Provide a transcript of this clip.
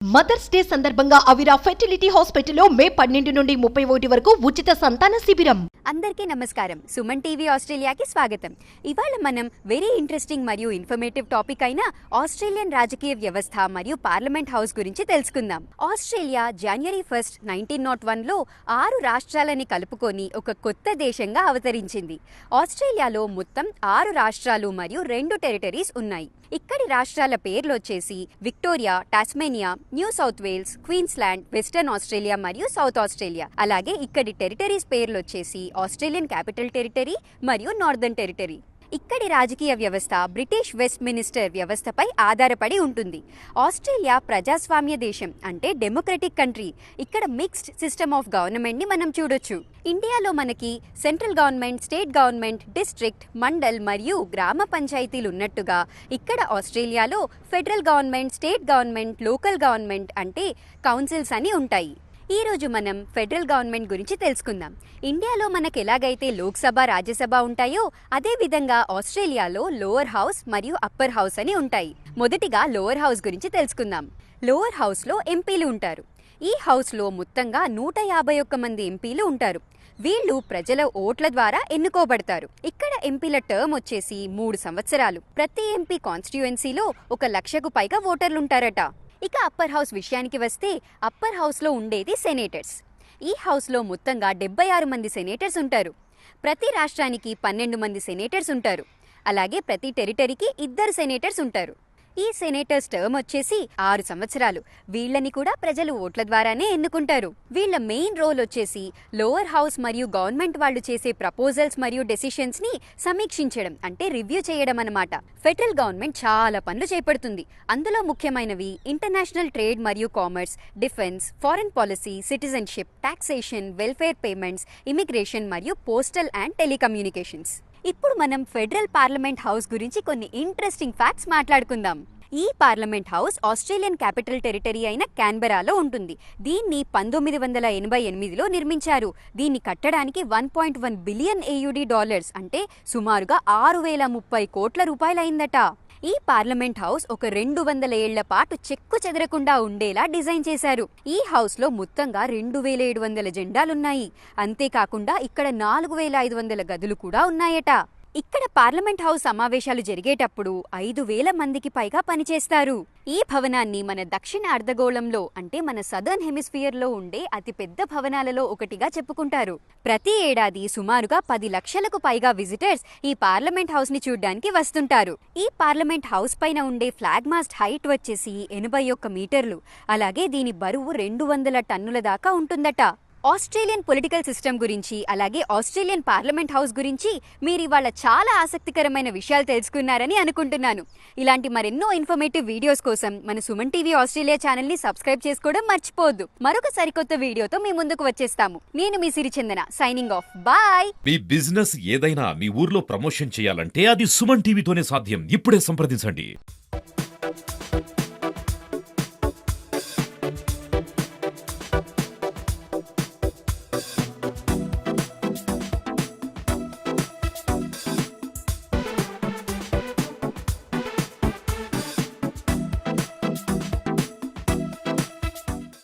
Mothers day సందర్భంగా అవిరా fertility హాస్పిటల్లో మే 12 నుండి 31 వరకు ఉచిత సంతాన శిబిరం. అందరికీ నమస్కారం. సుమన్ టీవీ ఆస్ట్రేలియాకి స్వాగతం. ఇవాళ మనం వెరీ ఇంట్రెస్టింగ్ మరియు ఇన్ఫర్మేటివ్ టాపిక్ అయిన ఆస్ట్రేలియన్ రాజకీయ వ్యవస్థ మరియు పార్లమెంట్ హౌస్ గురించి తెలుసుకుందాం. ఆస్ట్రేలియా జనవరి 1, 1901లో 6 రాష్ట్రాలని కలుపుకొని ఒక కొత్త దేశంగా అవతరించింది. ఆస్ట్రేలియాలో మొత్తం 6 రాష్ట్రాలు మరియు 2 టెరిటరీస్ ఉన్నాయి. ఇక్కడి రాష్ట్రాల పేర్లు వచ్చేసి Victoria, Tasmania, New South Wales, Queensland, Western Australia మరియు సౌత్ ఆస్ట్రేలియా. అలాగే ఇక్కడి టెరిటరీస్ పేర్లు వచ్చేసి ఆస్ట్రేలియన్ క్యాపిటల్ టెరిటరీ మరియు నార్దర్న్ టెరిటరీ. ఇక్కడి రాజకీయ వ్యవస్థ బ్రిటిష్ వెస్ట్ మినిస్టర్ వ్యవస్థపై ఆధారపడి ఉంటుంది. ఆస్ట్రేలియా ప్రజాస్వామ్య దేశం, అంటే డెమోక్రటిక్ కంట్రీ. ఇక్కడ మిక్స్డ్ సిస్టమ్ ఆఫ్ గవర్నమెంట్ ని మనం చూడొచ్చు. ఇండియాలో మనకి central government, state government, district, mandal మరియు గ్రామ పంచాయతీలు ఉన్నట్టుగా ఇక్కడ ఆస్ట్రేలియాలో federal government, state government, local government అంటే కౌన్సిల్స్ అని ఉంటాయి. ఈ రోజు మనం ఫెడరల్ గవర్నమెంట్ గురించి తెలుసుకుందాం. ఇండియాలో మనకు ఎలాగైతే లోక్సభ, రాజ్యసభ ఉంటాయో అదే విధంగా ఆస్ట్రేలియాలో లోవర్ హౌస్ మరియు అప్పర్ హౌస్ అని ఉంటాయి. మొదటిగా లోవర్ హౌస్ గురించి తెలుసుకుందాం. లోవర్ హౌస్లో ఎంపీలు ఉంటారు. ఈ హౌస్లో మొత్తంగా 151 మంది ఎంపీలు ఉంటారు. వీళ్ళు ప్రజల ఓట్ల ద్వారా ఎన్నుకోబడతారు. ఇక్కడ ఎంపీల టర్మ్ వచ్చేసి 3 సంవత్సరాలు. ప్రతి ఎంపీ కాన్స్టిట్యుయెన్సీలో 1 లక్షకు పైగా ఓటర్లుంటారట. ఇక అప్పర్ హౌస్ విషయానికి వస్తే అప్పర్ హౌస్లో ఉండేది సెనేటర్స్. ఈ హౌస్లో మొత్తంగా 76 మంది సెనేటర్స్ ఉంటారు. ప్రతి రాష్ట్రానికి 12 మంది సెనేటర్స్ ఉంటారు. అలాగే ప్రతి టెరిటరీకి 2 సెనేటర్స్ ఉంటారు. ఈ సెనేటర్స్ టర్మ్ వచ్చేసి 6 సంవత్సరాలు. వీళ్ళని కూడా ప్రజలు ఓట్ల ద్వారానే ఎన్నుకుంటారు. వీళ్ళ మెయిన్ రోల్ వచ్చేసి లోవర్ హౌస్ మరియు గవర్నమెంట్ వాళ్ళు చేసే ప్రపోజల్స్ మరియు డెసిషన్స్ ని సమీక్షించడం, అంటే రివ్యూ చేయడం అన్నమాట. ఫెడరల్ గవర్నమెంట్ చాలా పనులు చేపడుతుంది. అందులో ముఖ్యమైనవి ఇంటర్నేషనల్ ట్రేడ్ మరియు commerce, defence, foreign policy, citizenship, taxation, welfare payments, immigration మరియు పోస్టల్ అండ్ టెలికమ్యూనికేషన్స్. ఇప్పుడు మనం ఫెడరల్ పార్లమెంట్ హౌస్ గురించి కొన్ని ఇంట్రెస్టింగ్ ఫ్యాక్ట్స్ మాట్లాడుకుందాం. ఈ parliament house Australian Capital territory అయిన క్యాన్బెరాలో ఉంటుంది. దీన్ని 1988లో నిర్మించారు. దీన్ని కట్టడానికి 1.1 బిలియన్ AUD డాలర్స్, అంటే సుమారుగా 6030 కోట్ల రూపాయలు అయిందట. ఈ పార్లమెంట్ హౌస్ ఒక 200 ఏళ్ల పాటు చెక్కు చెదరకుండా ఉండేలా డిజైన్ చేశారు. ఈ హౌస్ లో మొత్తంగా 2700 జెండాలున్నాయి. అంతేకాకుండా ఇక్కడ 4500 గదులు కూడా ఉన్నాయట. ఇక్కడ పార్లమెంట్ హౌస్ సమావేశాలు జరిగేటప్పుడు 5000 మందికి పైగా పనిచేస్తారు. ఈ భవనాన్ని మన దక్షిణ అర్ధగోళంలో, అంటే మన సదర్న్ హెమిస్ఫియర్ లో ఉండే అతిపెద్ద భవనాలలో ఒకటిగా చెప్పుకుంటారు. ప్రతి ఏడాది సుమారుగా 10 లక్షలకు పైగా విజిటర్స్ ఈ పార్లమెంట్ హౌస్ ని చూడడానికి వస్తుంటారు. ఈ పార్లమెంట్ హౌస్ పైన ఉండే ఫ్లాగ్ మాస్ట్ హైట్ వచ్చేసి 81 మీటర్లు. అలాగే దీని బరువు 200 టన్నుల దాకా ఉంటుందట. ఆస్ట్రేలియన్ పొలిటికల్ సిస్టమ్ గురించి, అలాగే ఆస్ట్రేలియన్ పార్లమెంట్ హౌస్ గురించి మీరు ఇవాళ చాలా ఆసక్తికరమైన విషయాలు తెలుసుకున్నారని అనుకుంటున్నాను. ఇలాంటి మరెన్నో ఇన్ఫర్మేటివ్ వీడియోస్ కోసం మన సుమన్ టీవీ ఆస్ట్రేలియా ఛానల్ ని సబ్స్క్రైబ్ చేసుకోవడం మర్చిపోవద్దు. మరొక సరికొత్త వీడియోతో మీ ముందుకు వచ్చేస్తాము. నేను మీ సిరిచందన, సైనింగ్ ఆఫ్. బాయ్. మీ బిజినెస్ ఏదైనా మీ ఊర్లో ప్రమోషన్ చేయాలంటే అది సుమన్ టీవీతోనే సాధ్యం. ఇప్పుడే సంప్రదించండి.